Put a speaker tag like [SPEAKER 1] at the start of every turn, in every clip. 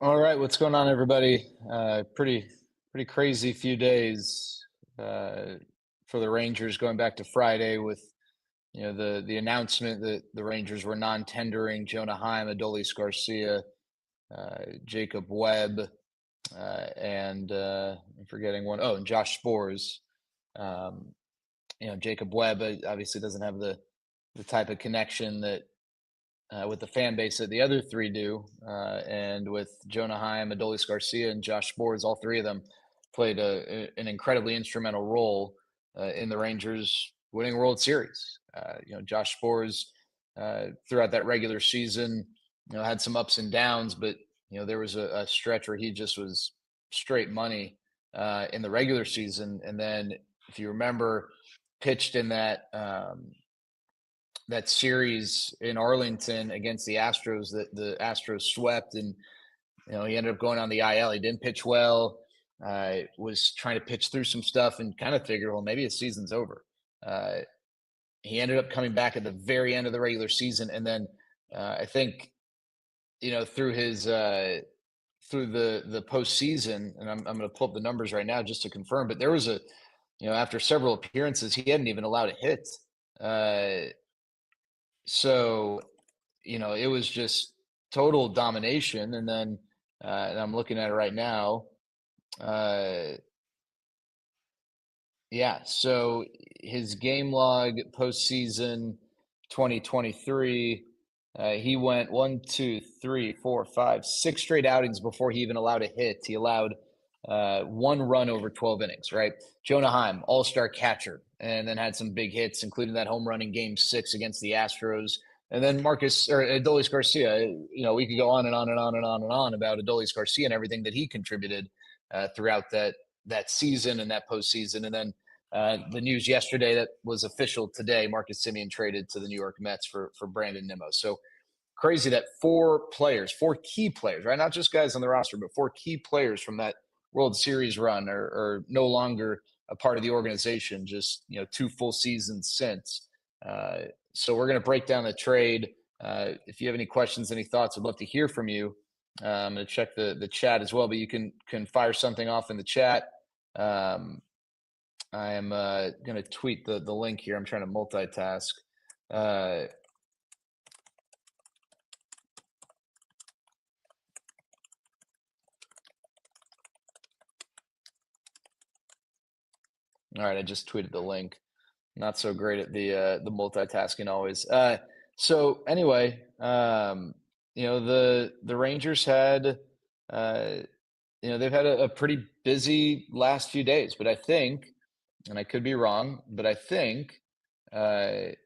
[SPEAKER 1] All right, what's going on, everybody? Pretty crazy few days uh, for the Rangers, going back to Friday with the announcement that the Rangers were non-tendering Jonah Heim, Adolis Garcia, Jacob Webb, and I'm forgetting one. Oh, and Josh Sborz. Um, Jacob Webb obviously doesn't have the type of connection that with the fan base that the other three do. And with Jonah Heim, Adolis Garcia, and Josh Sborz, all three of them played an incredibly instrumental role in the Rangers winning World Series. Josh Sborz throughout that regular season, had some ups and downs, but there was a stretch where he just was straight money in the regular season, and then if you remember, pitched in that series in Arlington against the Astros that the Astros swept, and he ended up going on the IL. He didn't pitch well. Was trying to pitch through some stuff and kind of figured, well, maybe his season's over. He ended up coming back at the very end of the regular season, and then I think through his through the postseason, and I'm going to pull up the numbers right now just to confirm. But there was after several appearances, he hadn't even allowed a hit. So, it was just total domination. And then, and I'm looking at it right now. Yeah. So his game log postseason 2023, he went 6 straight outings before he even allowed a hit. He allowed one run over 12 innings, right? Jonah Heim, all-star catcher, and then had some big hits, including that home run in Game 6 against the Astros. And then Adolis Garcia, we could go on and on and on and on and on about Adolis Garcia and everything that he contributed throughout that season and that postseason. And then the news yesterday that was official today, Marcus Semien traded to the New York Mets for Brandon Nimmo. So crazy that 4 key players, right? Not just guys on the roster, but 4 key players from that World Series run are no longer a part of the organization, just 2 full seasons since. So we're going to break down the trade. If you have any questions, any thoughts, I'd love to hear from you. I'm going to check the chat as well, but you can fire something off in the chat. I am going to tweet the link here. I'm trying to multitask. All right, I just tweeted the link. Not so great at the multitasking always. So anyway, the Rangers had they've had a pretty busy last few days, but I think, and I could be wrong, but I think a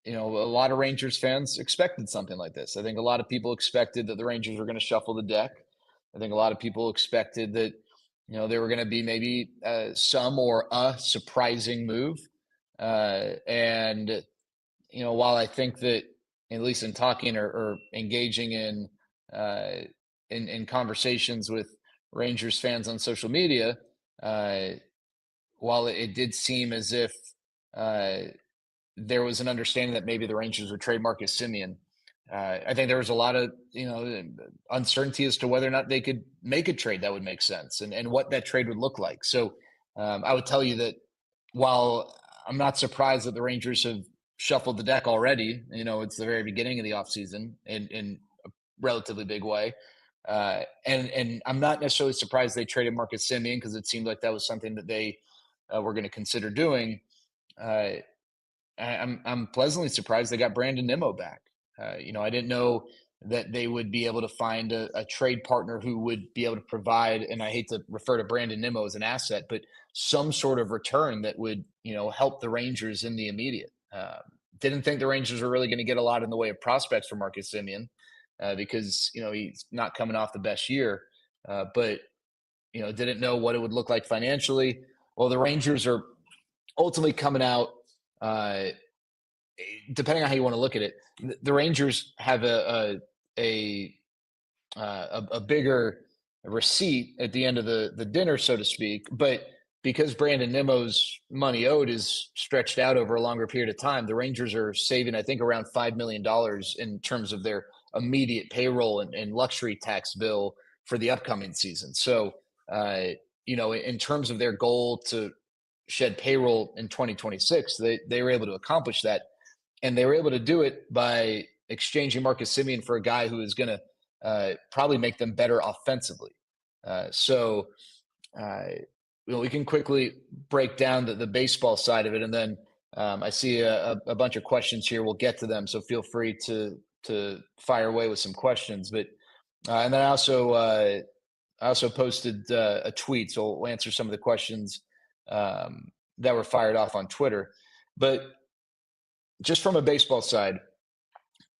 [SPEAKER 1] lot of Rangers fans expected something like this. I think a lot of people expected that the Rangers were going to shuffle the deck. I think a lot of people expected that there were going to be maybe some or a surprising move. And while I think that, at least in talking or engaging in conversations with Rangers fans on social media, while it did seem as if there was an understanding that maybe the Rangers would trade Marcus Semien, I think there was a lot of uncertainty as to whether or not they could make a trade that would make sense and what that trade would look like. So I would tell you that while I'm not surprised that the Rangers have shuffled the deck already, it's the very beginning of the offseason in a relatively big way. And I'm not necessarily surprised they traded Marcus Semien, because it seemed like that was something that they were going to consider doing. I'm pleasantly surprised they got Brandon Nimmo back. I didn't know that they would be able to find a trade partner who would be able to provide, and I hate to refer to Brandon Nimmo as an asset, but some sort of return that would, help the Rangers in the immediate. Didn't think the Rangers were really going to get a lot in the way of prospects for Marcus Semien, because, he's not coming off the best year, but, didn't know what it would look like financially. Well, the Rangers are ultimately coming out, depending on how you want to look at it, the Rangers have a bigger receipt at the end of the dinner, so to speak. But because Brandon Nimmo's money owed is stretched out over a longer period of time, the Rangers are saving, I think, around $5 million in terms of their immediate payroll and luxury tax bill for the upcoming season. So, in terms of their goal to shed payroll in 2026, they were able to accomplish that. And they were able to do it by exchanging Marcus Semien for a guy who is going to probably make them better offensively. So, we can quickly break down the baseball side of it, and then I see a bunch of questions here. We'll get to them, so feel free to fire away with some questions. But and then I also posted a tweet, so we'll answer some of the questions that were fired off on Twitter. But just from a baseball side,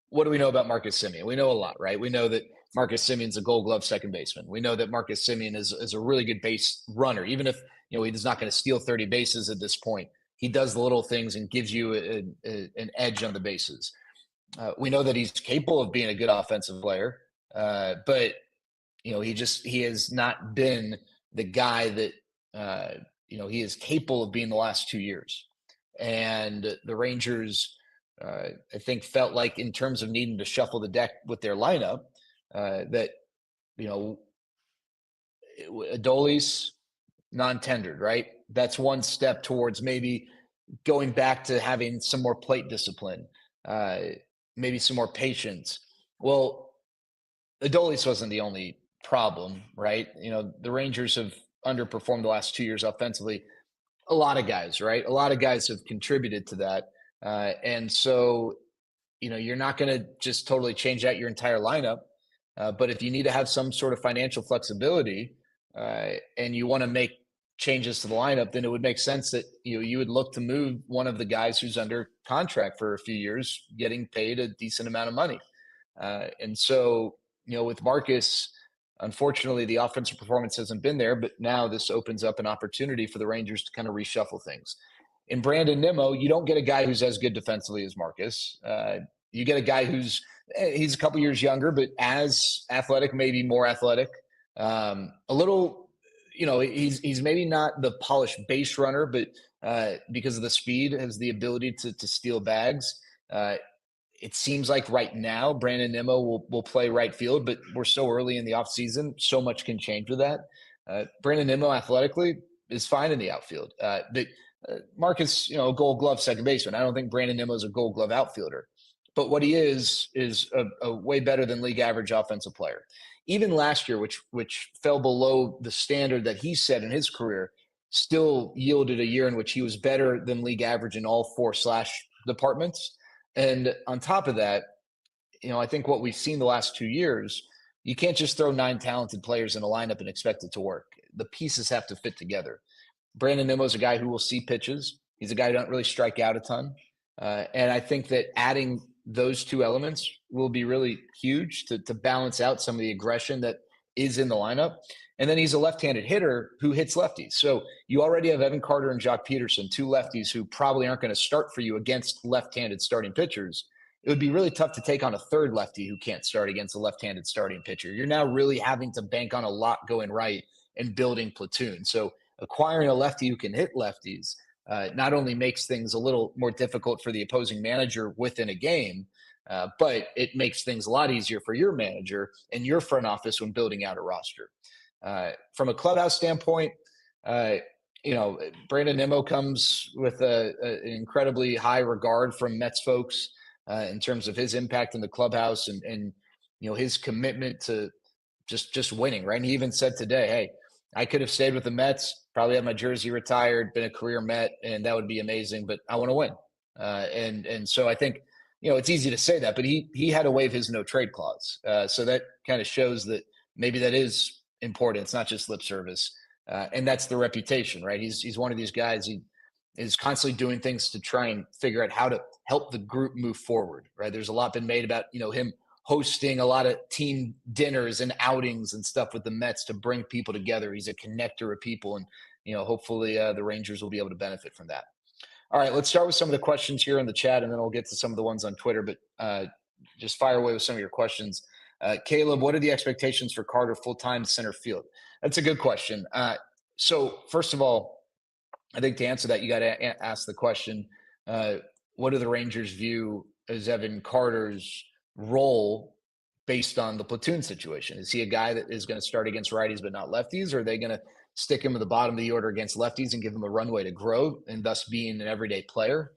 [SPEAKER 1] what do we know about Marcus Semien? We know a lot, right? We know that Marcus Semien's a Gold Glove second baseman. We know that Marcus Semien is a really good base runner, even if he's not going to steal 30 bases at this point. He does the little things and gives you an edge on the bases. We know that he's capable of being a good offensive player, but he has not been the guy that he is capable of being the last 2 years. And the Rangers, I think, felt like in terms of needing to shuffle the deck with their lineup, that Adolis non-tendered, right? That's one step towards maybe going back to having some more plate discipline, maybe some more patience. Well, Adolis wasn't the only problem, right? The Rangers have underperformed the last 2 years offensively. A lot of guys, right? A lot of guys have contributed to that. And so, you're not going to just totally change out your entire lineup. But if you need to have some sort of financial flexibility and you want to make changes to the lineup, then it would make sense that you would look to move one of the guys who's under contract for a few years, getting paid a decent amount of money. And so, with Marcus, unfortunately, the offensive performance hasn't been there, but now this opens up an opportunity for the Rangers to kind of reshuffle things. In Brandon Nimmo, you don't get a guy who's as good defensively as Marcus. You get a guy he's a couple years younger, but as athletic, maybe more athletic. A little, he's maybe not the polished base runner, but because of the speed, has the ability to steal bags. It seems like right now Brandon Nimmo will play right field, but we're so early in the offseason. So much can change with that. Brandon Nimmo athletically is fine in the outfield. But Marcus, Gold Glove second baseman. I don't think Brandon Nimmo is a Gold Glove outfielder. But what he is a way better than league average offensive player. Even last year, which fell below the standard that he set in his career, still yielded a year in which he was better than league average in all four slash departments. And on top of that, I think what we've seen the last 2 years, you can't just throw 9 talented players in a lineup and expect it to work. The pieces have to fit together. Brandon Nimmo is a guy who will see pitches. He's a guy who doesn't really strike out a ton. And I think that adding those two elements will be really huge to balance out some of the aggression that is in the lineup. And then he's a left-handed hitter who hits lefties. So you already have Evan Carter and Jock Peterson, two lefties who probably aren't going to start for you against left-handed starting pitchers. It would be really tough to take on a third lefty who can't start against a left-handed starting pitcher. You're now really having to bank on a lot going right and building platoon. So acquiring a lefty who can hit lefties not only makes things a little more difficult for the opposing manager within a game, but it makes things a lot easier for your manager and your front office when building out a roster. From a clubhouse standpoint, Brandon Nimmo comes with an incredibly high regard from Mets folks in terms of his impact in the clubhouse and his commitment to just winning, right? And he even said today, hey, I could have stayed with the Mets, probably had my jersey retired, been a career Met, and that would be amazing, but I want to win. And so I think, it's easy to say that, but he had to waive his no trade clause. So that kind of shows that maybe that is important. It's not just lip service. And that's the reputation, right? He's one of these guys. He is constantly doing things to try and figure out how to help the group move forward, right? There's a lot been made about, him hosting a lot of team dinners and outings and stuff with the Mets to bring people together. He's a connector of people, and hopefully the Rangers will be able to benefit from that. All right, let's start with some of the questions here in the chat, and then we'll get to some of the ones on Twitter. But just fire away with some of your questions. Caleb, what are the expectations for Carter full-time center field? That's a good question. So first of all, I think to answer that, you got to ask the question, what do the Rangers view as Evan Carter's role based on the platoon situation. Is he a guy that is going to start against righties but not lefties? Or are they going to stick him at the bottom of the order against lefties and give him a runway to grow and thus being an everyday player?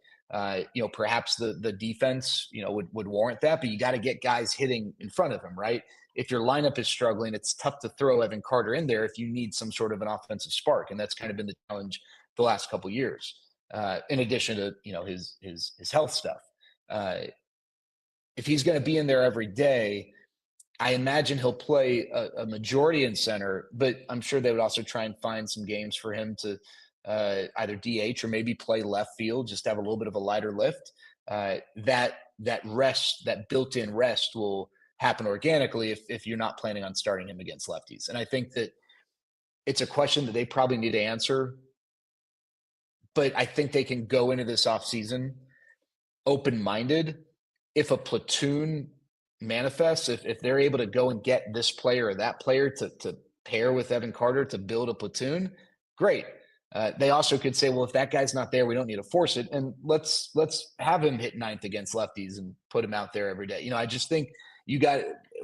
[SPEAKER 1] Perhaps the defense, would warrant that, but you got to get guys hitting in front of him, right? If your lineup is struggling, it's tough to throw Evan Carter in there if you need some sort of an offensive spark, and that's kind of been the challenge the last couple of years. In addition to his health stuff, if he's going to be in there every day, I imagine he'll play a majority in center, but I'm sure they would also try and find some games for him to either DH or maybe play left field, just to have a little bit of a lighter lift. That rest, that built-in rest, will happen organically if you're not planning on starting him against lefties. And I think that it's a question that they probably need to answer, but I think they can go into this offseason open-minded. If a platoon manifests, if they're able to go and get this player or that player to pair with Evan Carter to build a platoon, great. They also could say, well, if that guy's not there, we don't need to force it, and let's have him hit ninth against lefties and put him out there every day. I just think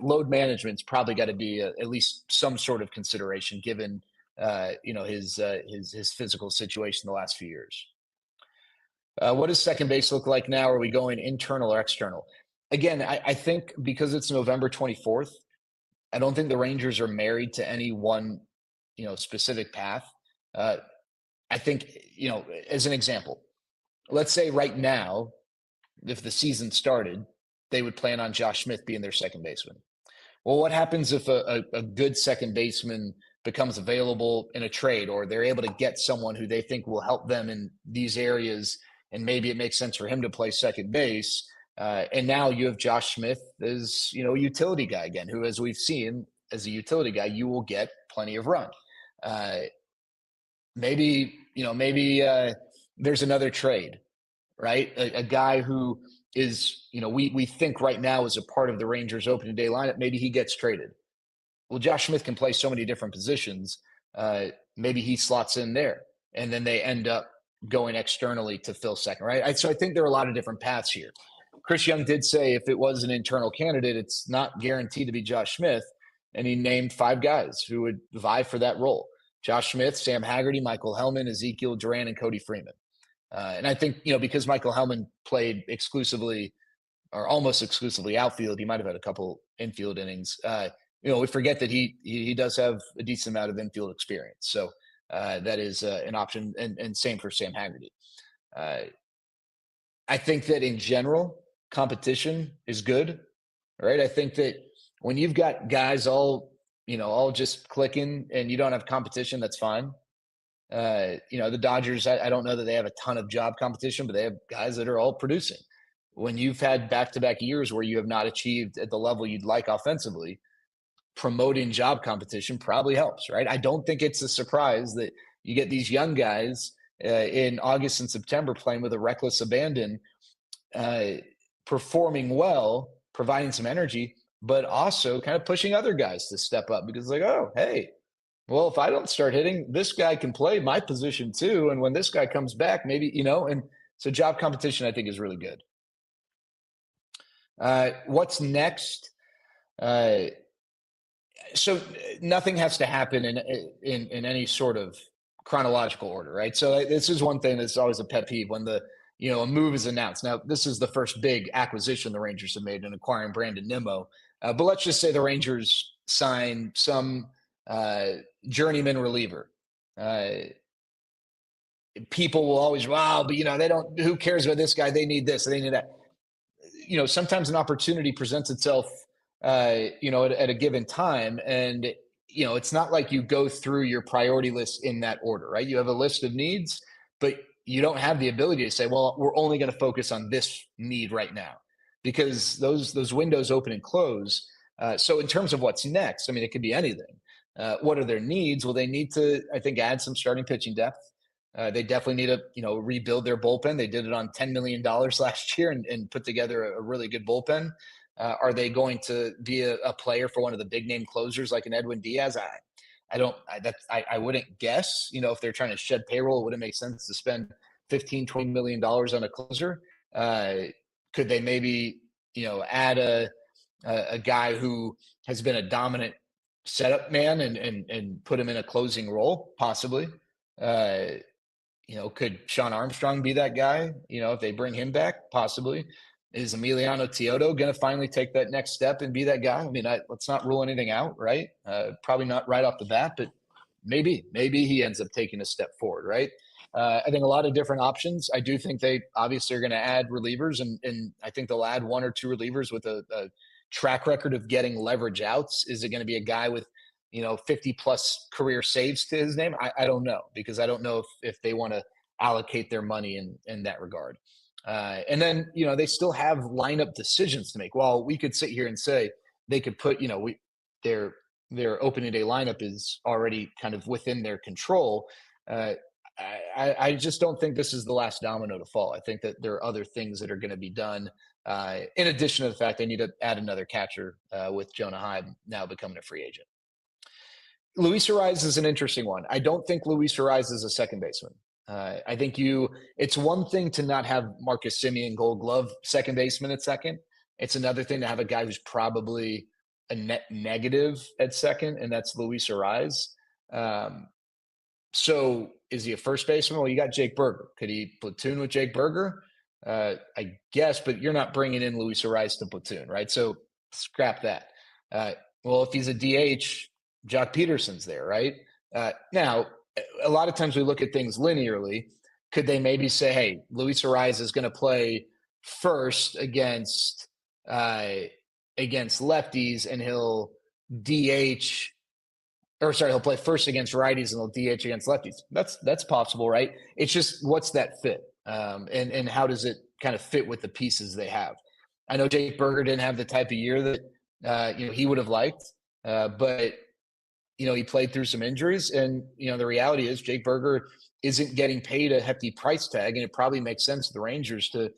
[SPEAKER 1] load management's probably got to be at least some sort of consideration given his physical situation the last few years. What does second base look like now? Are we going internal or external? Again, I think because it's November 24th, I don't think the Rangers are married to any one, specific path. I think, as an example, let's say right now, if the season started, they would plan on Josh Smith being their second baseman. Well, what happens if a good second baseman becomes available in a trade, or they're able to get someone who they think will help them in these areas, and maybe it makes sense for him to play second base? And now you have Josh Smith as, a utility guy again, who, as we've seen, as a utility guy, you will get plenty of run. Maybe there's another trade, right? A guy who is, we think right now is a part of the Rangers opening day lineup. Maybe he gets traded. Well, Josh Smith can play so many different positions. Maybe he slots in there, and then they end up going externally to fill second, right? So I think there are a lot of different paths here. Chris Young did say if it was an internal candidate, it's not guaranteed to be Josh Smith, and he named 5 guys who would vie for that role: Josh Smith, Sam Haggerty, Michael Hellman, Ezekiel Duran, and Cody Freeman. And I think, because Michael Hellman played exclusively or almost exclusively outfield, he might have had a couple infield innings. We forget that he does have a decent amount of infield experience. So that is an option, and same for Sam Haggerty. I think that in general, competition is good, right? I think that when you've got guys all just clicking and you don't have competition, that's fine. The Dodgers, I don't know that they have a ton of job competition, but they have guys that are all producing. When you've had back-to-back years where you have not achieved at the level you'd like offensively, promoting job competition probably helps, right? I don't think it's a surprise that you get these young guys in August and September playing with a reckless abandon, performing well, providing some energy, but also kind of pushing other guys to step up, because oh, hey, well, if I don't start hitting, this guy can play my position too. And when this guy comes back, maybe, and so job competition, I think, is really good. What's next? So nothing has to happen in any sort of chronological order, right? So this is one thing that's always a pet peeve when a move is announced. Now, this is the first big acquisition the Rangers have made in acquiring Brandon Nimmo. But let's just say the Rangers sign some journeyman reliever. People will always, but they don't, who cares about this guy? They need this, they need that. Sometimes an opportunity presents itself, at a given time. And, it's not like you go through your priority list in that order, right? You have a list of needs, but you don't have the ability to say, well, we're only going to focus on this need right now, because those windows open and close. So in terms of what's next, it could be anything. What are their needs? Well, they need to, I think, add some starting pitching depth. They definitely need to, rebuild their bullpen. They did it on $10 million last year and put together a really good bullpen. Are they going to be a player for one of the big name closers like an Edwin Diaz? I wouldn't guess. If they're trying to shed payroll, it wouldn't make sense to spend $15-20 million on a closer. Could they maybe, add a a guy who has been a dominant setup man and put him in a closing role, possibly. Uh, could Sean Armstrong be that guy? If they bring him back, possibly. Is Emiliano Teodo going to finally take that next step and be that guy? I mean, let's not rule anything out, right? Probably not right off the bat, but maybe he ends up taking a step forward, right? I think a lot of different options. I do think they obviously are going to add relievers, and I think they'll add one or two relievers with a track record of getting leverage outs. Is it going to be a guy with 50 plus career saves to his name? I don't know, because I don't know if they want to allocate their money in that regard. And then, they still have lineup decisions to make. Well, we could sit here and say they could put, their opening day lineup is already kind of within their control. I just don't think this is the last domino to fall. I think that there are other things that are going to be done. In addition to the fact they need to add another catcher with Jonah Heim now becoming a free agent. Luis Ariz is an interesting one. I don't think Luis Ariz is a second baseman. I think it's one thing to not have Marcus Semien Gold Glove second baseman at second. It's another thing to have a guy who's probably a net negative at second, and that's Luis Ariz. So is he a first baseman? Well, you got Jake Burger. Could he platoon with Jake Burger? I guess, but you're not bringing in Luis Ariz to platoon, right? So scrap that. Well, if he's a DH, Jock Peterson's there, right? Now, a lot of times we look at things linearly. Could they maybe say, hey, Luis Ariz is going to play first against lefties, and he'll DH, or sorry, he'll play first against righties and he'll DH against lefties. That's possible, right? It's just, what's that fit? And how does it kind of fit with the pieces they have? I know Jake Burger didn't have the type of year that he would have liked, but he played through some injuries, and the reality is Jake Burger isn't getting paid a hefty price tag, and it probably makes sense to the Rangers to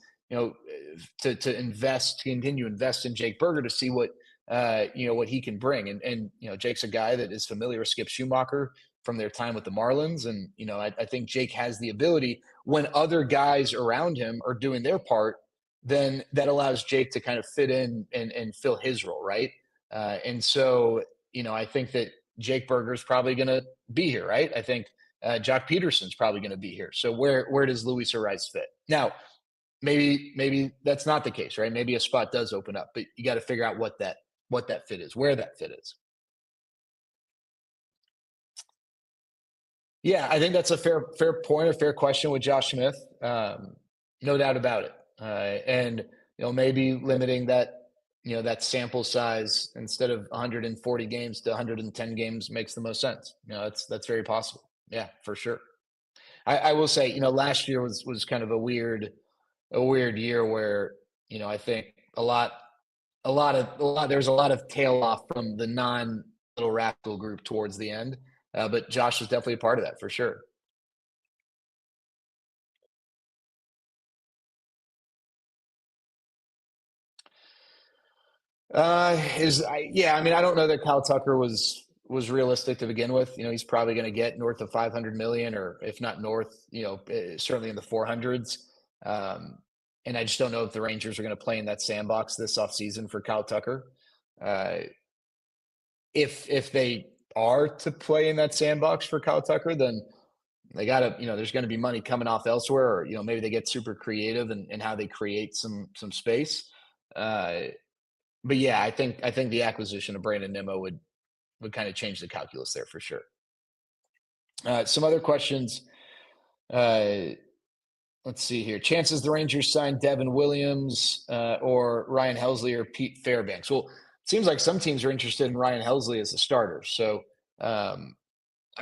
[SPEAKER 1] continue to invest in Jake Burger to see what what he can bring. And Jake's a guy that is familiar with Skip Schumacher from their time with the Marlins, and I think Jake has the ability, when other guys around him are doing their part, then that allows Jake to kind of fit in and fill his role, right? And so I think that Jake Burger's probably going to be here, right? I think Jock Peterson's probably going to be here. So where does Luis Ariz fit? Now, maybe that's not the case, right? Maybe a spot does open up, but you got to figure out what that fit is, where that fit is. Yeah, I think that's a fair point, a fair question with Josh Smith. No doubt about it. And maybe limiting that that sample size instead of 140 games to 110 games makes the most sense. That's very possible. Yeah, for sure. I will say, last year was kind of a weird year where, I think there was a lot of tail off from the non-Little Rascal group towards the end. But Josh was definitely a part of that for sure. Yeah, I mean, I don't know that Kyle Tucker was realistic to begin with. He's probably going to get north of 500 million, or if not north, certainly in the 400s. And I just don't know if the Rangers are going to play in that sandbox this offseason for Kyle Tucker. If they are to play in that sandbox for Kyle Tucker, then they got to, there's going to be money coming off elsewhere, or maybe they get super creative in how they create some space. But yeah, I think the acquisition of Brandon Nimmo would kind of change the calculus there for sure. Some other questions. Let's see here. Chances the Rangers sign Devin Williams or Ryan Helsley or Pete Fairbanks. Well, it seems like some teams are interested in Ryan Helsley as a starter. So, I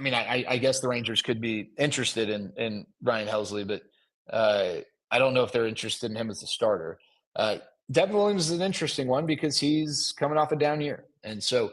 [SPEAKER 1] mean, I guess the Rangers could be interested in Ryan Helsley, but I don't know if they're interested in him as a starter. Devin Williams is an interesting one because he's coming off a down year. And so,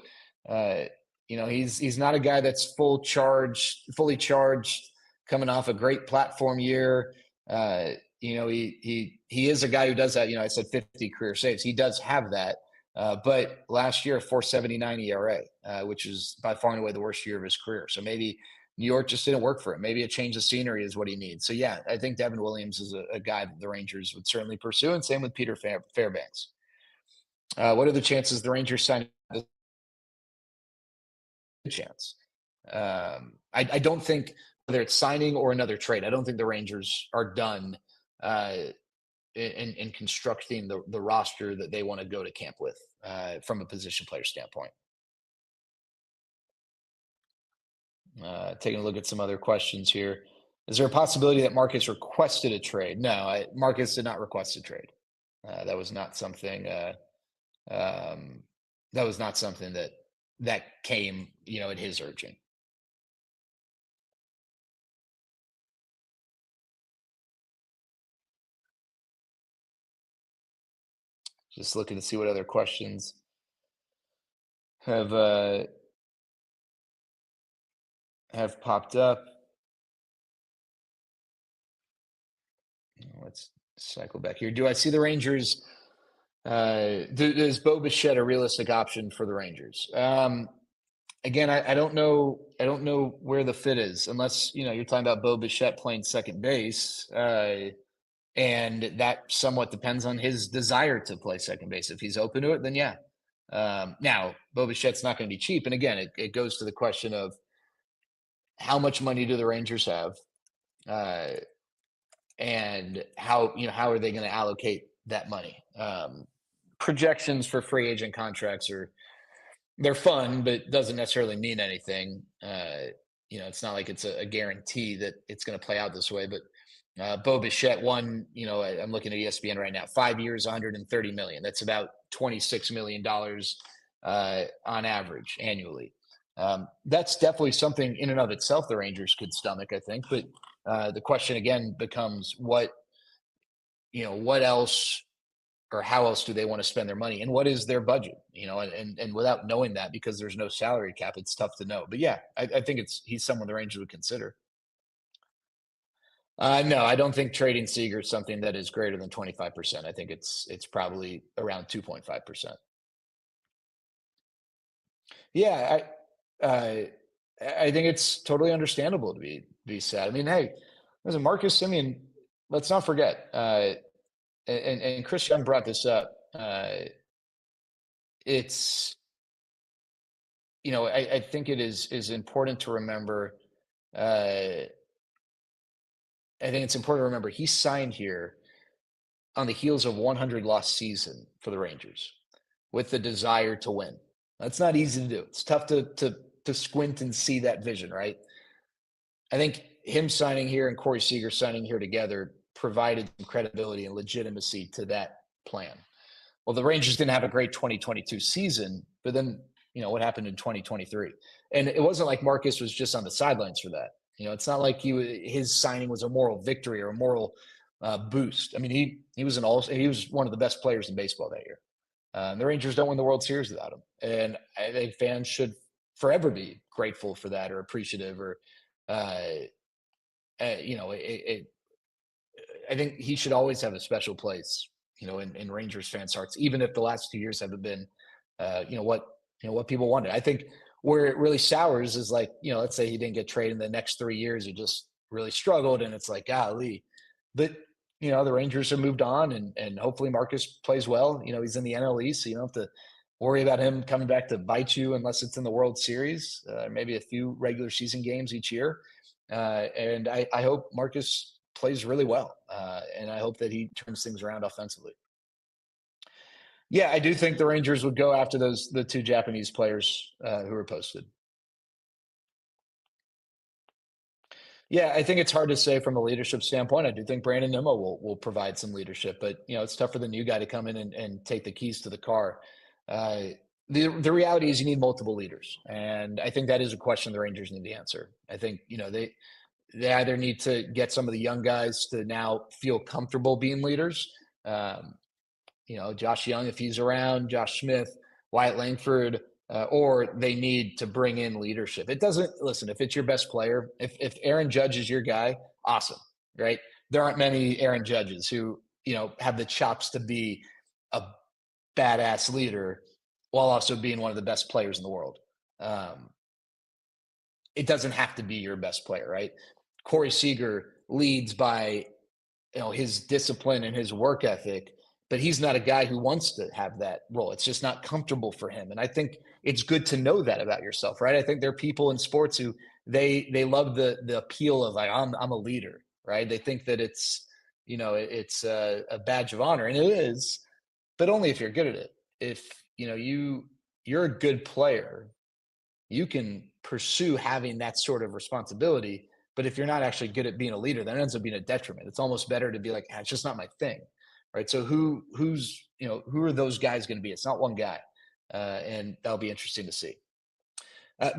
[SPEAKER 1] he's not a guy that's fully charged coming off a great platform year. He is a guy who does that. I said 50 career saves. He does have that. But last year, 4.79 ERA, which is by far and away the worst year of his career. So maybe New York just didn't work for him. Maybe a change of scenery is what he needs. So yeah, I think Devin Williams is a guy that the Rangers would certainly pursue, and same with Peter Fairbanks. What are the chances the Rangers sign? Chance. I don't think whether it's signing or another trade, I don't think the Rangers are done uh, in constructing the roster that they want to go to camp with from a position player standpoint. Taking a look at some other questions here. Is there a possibility that Marcus requested a trade? No, Marcus did not request a trade. That was not something. Um, that was not something that came, at his urging. Just looking to see what other questions have have popped up. Let's cycle back here. Do I see the Rangers? Is Bo Bichette a realistic option for the Rangers? Again, I don't know. I don't know where the fit is, unless you're talking about Bo Bichette playing second base, and that somewhat depends on his desire to play second base. If he's open to it, then yeah. Now, Bo Bichette's not going to be cheap, and again, it goes to the question of how much money do the Rangers have, uh, and how are they going to allocate that money? Projections for free agent contracts they're fun, but doesn't necessarily mean anything. It's not like it's a guarantee that it's going to play out this way. But Bo Bichette won. I'm looking at ESPN right now. 5 years, 130 million. That's about $26 million on average annually. That's definitely something in and of itself the Rangers could stomach, I think. But the question again becomes what else or how else do they want to spend their money and what is their budget, and without knowing that, because there's no salary cap, it's tough to know. But yeah, I think he's someone the Rangers would consider. No, I don't think trading Seager is something that is greater than 25%. I think it's probably around 2.5%. Yeah, I think it's totally understandable to be sad. I mean, hey, listen, Marcus Semien, let's not forget, and Chris Young brought this up. It's I think it is important to remember. I think it's important to remember he signed here on the heels of 100 lost season for the Rangers, with the desire to win. That's not easy to do. It's tough to squint and see that vision, right? I think him signing here and Corey Seager signing here together provided some credibility and legitimacy to that plan. Well, the Rangers didn't have a great 2022 season, but then, what happened in 2023? And it wasn't like Marcus was just on the sidelines for that. It's not like his signing was a moral victory or a moral boost. I mean, he was he was one of the best players in baseball that year. The Rangers don't win the World Series without him, and I think fans should forever be grateful for that or appreciative or, I think he should always have a special place, in Rangers fans' hearts, even if the last 2 years haven't been, what people wanted. I think where it really sours is like, let's say he didn't get traded in the next 3 years, he just really struggled, and it's like, golly. But the Rangers have moved on, and hopefully Marcus plays well. He's in the NL East, so you don't have to worry about him coming back to bite you unless it's in the World Series, maybe a few regular season games each year. And I hope Marcus plays really well, and I hope that he turns things around offensively. Yeah, I do think the Rangers would go after the two Japanese players who were posted. Yeah, I think it's hard to say from a leadership standpoint. I do think Brandon Nimmo will provide some leadership, but it's tough for the new guy to come in and take the keys to the car. Uh, the reality is you need multiple leaders, and I think that is a question the Rangers need to answer. I think they either need to get some of the young guys to now feel comfortable being leaders. Josh Young, if he's around, Josh Smith, Wyatt Langford, or they need to bring in leadership. It doesn't, listen, if it's your best player, if Aaron Judge is your guy, awesome, right? There aren't many Aaron Judges who, have the chops to be a badass leader while also being one of the best players in the world. It doesn't have to be your best player, right? Corey Seager leads by his discipline and his work ethic, but he's not a guy who wants to have that role. It's just not comfortable for him. And I think it's good to know that about yourself, right? I think there are people in sports who they love the appeal of like I'm a leader, right? They think that it's a badge of honor, and it is, but only if you're good at it. If you're a good player, you can pursue having that sort of responsibility. But if you're not actually good at being a leader, that ends up being a detriment. It's almost better to be like, it's just not my thing, right? So who are those guys going to be? It's not one guy, and that'll be interesting to see.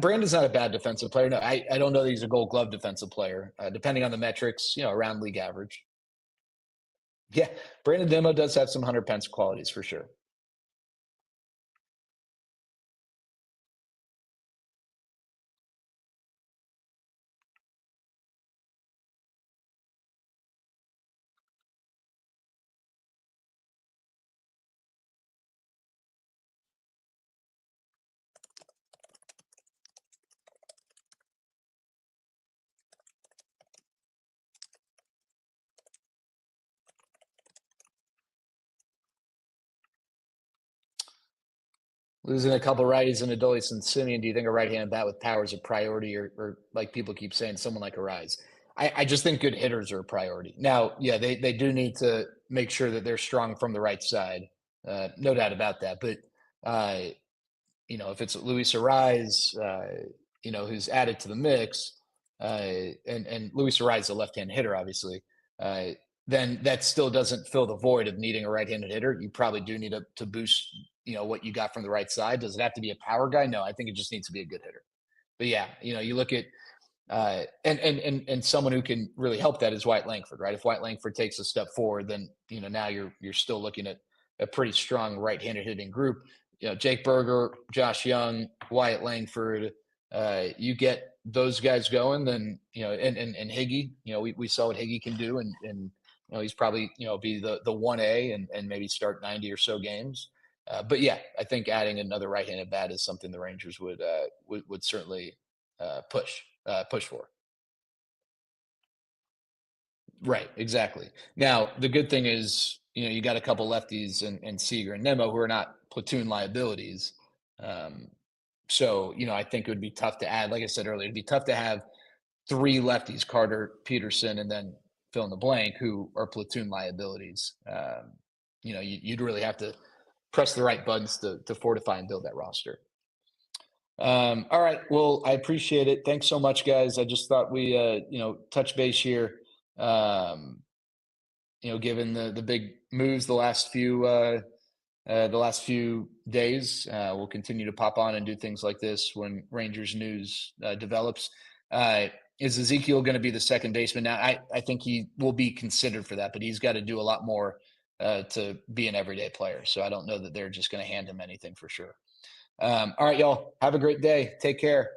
[SPEAKER 1] Brandon's not a bad defensive player. No, I don't know that he's a Gold Glove defensive player. Depending on the metrics, around league average. Yeah, Brandon Nimmo does have some Hunter Pence qualities for sure. Losing a couple righties and Adolis and Semien, do you think a right-handed bat with power is a priority, or like people keep saying, someone like Arise? I just think good hitters are a priority. Now, yeah, they do need to make sure that they're strong from the right side, no doubt about that. But if it's Luis Arise, who's added to the mix, and Luis Arise is a left-hand hitter, obviously, then that still doesn't fill the void of needing a right-handed hitter. You probably do need to boost, what you got from the right side. Does it have to be a power guy? No, I think it just needs to be a good hitter. But yeah, you look at and someone who can really help that is Wyatt Langford, right? If Wyatt Langford takes a step forward, then now you're still looking at a pretty strong right-handed hitting group. Jake Berger, Josh Young, Wyatt Langford. You get those guys going, then and Higgy. We saw what Higgy can do, and he's probably be the 1A and maybe start 90 or so games. But yeah, I think adding another right-handed bat is something the Rangers would certainly push for. Right, exactly. Now, the good thing is, you got a couple lefties and Seager and Nemo who are not platoon liabilities. Um, so, I think it would be tough to add, like I said earlier, it'd be tough to have three lefties, Carter, Peterson, and then fill in the blank, who are platoon liabilities. You'd really have to press the right buttons to fortify and build that roster. All right. Well, I appreciate it. Thanks so much, guys. I just thought we, touch base here. Um, given the big moves the last few days, we'll continue to pop on and do things like this when Rangers news develops. Is Ezekiel going to be the second baseman now? I think he will be considered for that, but he's got to do a lot more to be an everyday player. So I don't know that they're just going to hand him anything for sure. All right, y'all. Have a great day. Take care.